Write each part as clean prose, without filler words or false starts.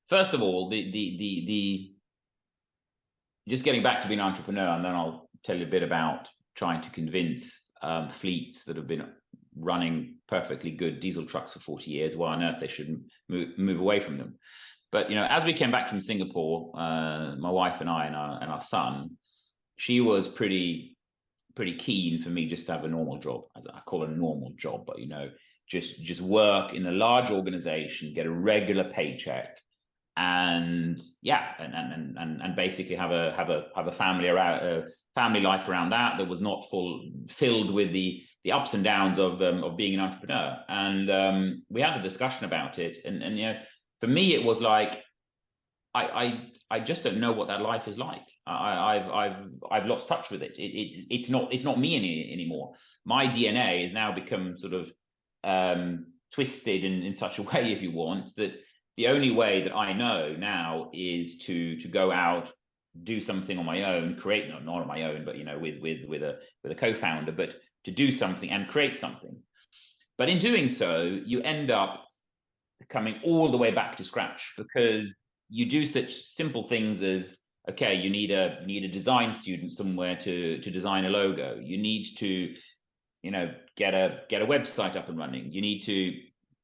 first of all, the just getting back to being an entrepreneur, and then I'll tell you a bit about trying to convince fleets that have been running perfectly good diesel trucks for 40 years why on earth they should move away from them. But as we came back from Singapore, my wife and I and our son, she was pretty keen for me just to have a normal job, as I call it a normal job, but just work in a large organization, get a regular paycheck, and yeah, and basically have a family life around that was not filled with the ups and downs of being an entrepreneur. And we had a discussion about it, and for me it was like I just don't know what that life is like. I've lost touch with it. It's not me anymore. My DNA has now become sort of twisted in such a way, if you want, that the only way that I know now is to go out, do something on my own, create not on my own, but with a co-founder, but to do something and create something. But in doing so, you end up coming all the way back to scratch, because you do such simple things as, okay, you need a design student somewhere to design a logo. You need to get a website up and running. You need to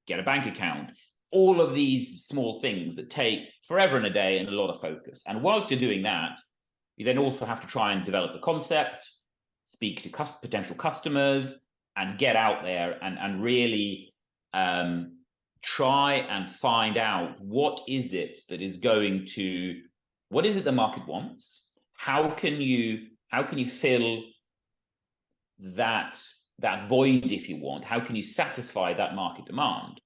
get a bank account. All of these small things that take forever and a day and a lot of focus. And whilst you're doing that, you then also have to try and develop a concept, speak to potential customers, and get out there and really try and find out what is it the market wants? How can you fill that void, if you want? How can you satisfy that market demand?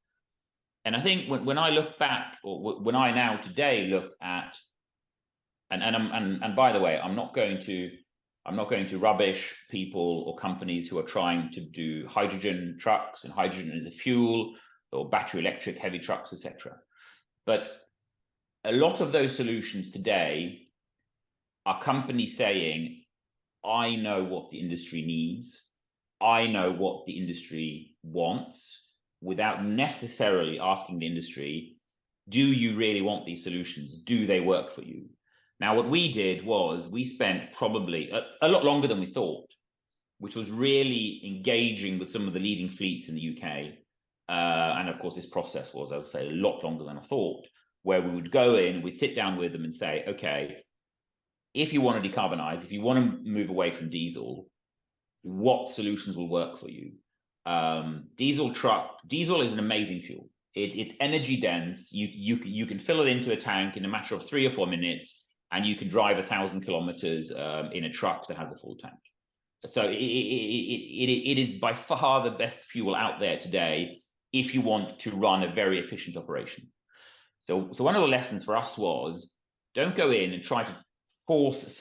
And I think when I look back, or when I now today look at, and by the way, I'm not going to rubbish people or companies who are trying to do hydrogen trucks and hydrogen as a fuel, or battery electric heavy trucks, etc. But a lot of those solutions today are companies saying, I know what the industry needs, I know what the industry wants, without necessarily asking the industry, do you really want these solutions? Do they work for you? Now, what we did was we spent probably a lot longer than we thought, which was really engaging with some of the leading fleets in the UK. And of course, this process was, as I say, a lot longer than I thought, where we would go in, we'd sit down with them and say, okay, if you want to decarbonize, if you want to move away from diesel, what solutions will work for you? Diesel is an amazing fuel. It's energy dense. You can fill it into a tank in a matter of 3 or 4 minutes, and you can drive 1,000 kilometers in a truck that has a full tank. So it is by far the best fuel out there today if you want to run a very efficient operation. So one of the lessons for us was, don't go in and try to force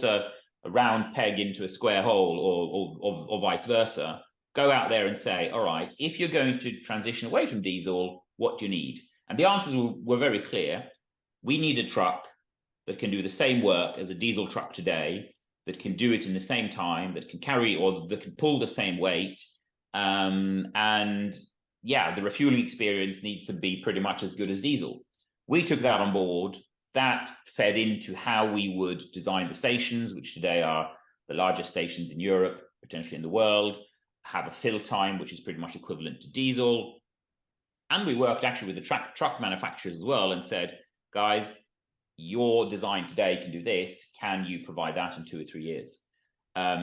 a round peg into a square hole, or vice versa. Go out there and say, all right, if you're going to transition away from diesel, what do you need? And the answers were very clear. We need a truck that can do the same work as a diesel truck today, that can do it in the same time, that can carry, or that can pull the same weight. And yeah, the refueling experience needs to be pretty much as good as diesel. We took that on board. That fed into how we would design the stations, which today are the largest stations in Europe, potentially in the world, have a fill time which is pretty much equivalent to diesel. And we worked actually with the truck manufacturers as well and said, guys, your design today can do this. Can you provide that in 2 or 3 years?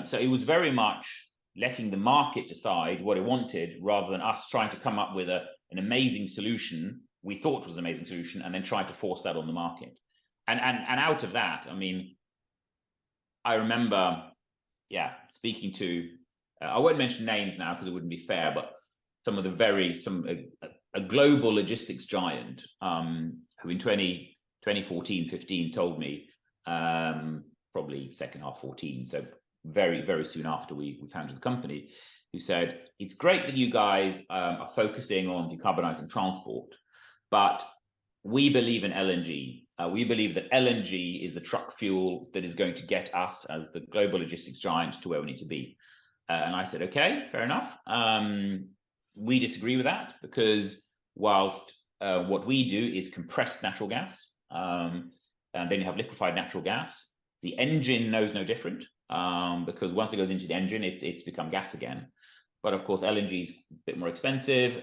So it was very much letting the market decide what it wanted, rather than us trying to come up with an amazing solution we thought was an amazing solution and then trying to force that on the market. And out of that, I mean, I remember, yeah, speaking to, I won't mention names now because it wouldn't be fair, but some of the a global logistics giant who in 2014, 15 told me, probably second half 14, so very, very soon after we founded the company, who said, it's great that you guys are focusing on decarbonizing transport, but we believe in LNG. We believe that LNG is the truck fuel that is going to get us as the global logistics giant to where we need to be. And I said, okay, fair enough. We disagree with that, because whilst what we do is compressed natural gas, and then you have liquefied natural gas. The engine knows no different, because once it goes into the engine, it's become gas again. But of course, LNG is a bit more expensive.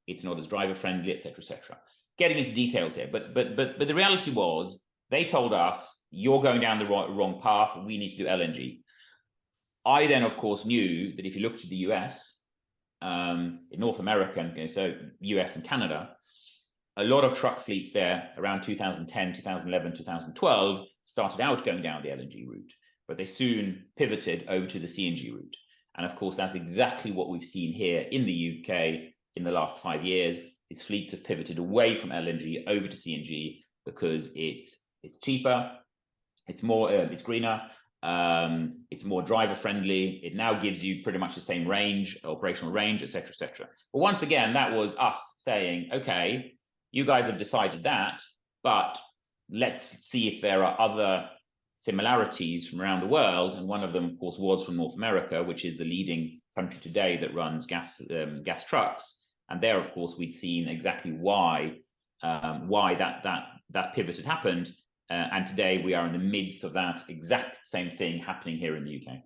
It's not as driver friendly, etc., etc. Getting into details here, but the reality was they told us, you're going down the wrong path. We need to do LNG. I then, of course, knew that if you look to the US, in North America, so US and Canada, a lot of truck fleets there around 2010, 2011, 2012 started out going down the LNG route, but they soon pivoted over to the CNG route. And of course, that's exactly what we've seen here in the UK in the last 5 years, is fleets have pivoted away from LNG over to CNG because it's cheaper, it's more, it's greener, it's more driver friendly. It now gives you pretty much the same range, operational range, etc., etc. But once again, that was us saying, okay, you guys have decided that, but let's see if there are other similarities from around the world. And one of them, of course, was from North America, which is the leading country today that runs gas trucks. And there, of course, we'd seen exactly why that pivot had happened. And today we are in the midst of that exact same thing happening here in the UK.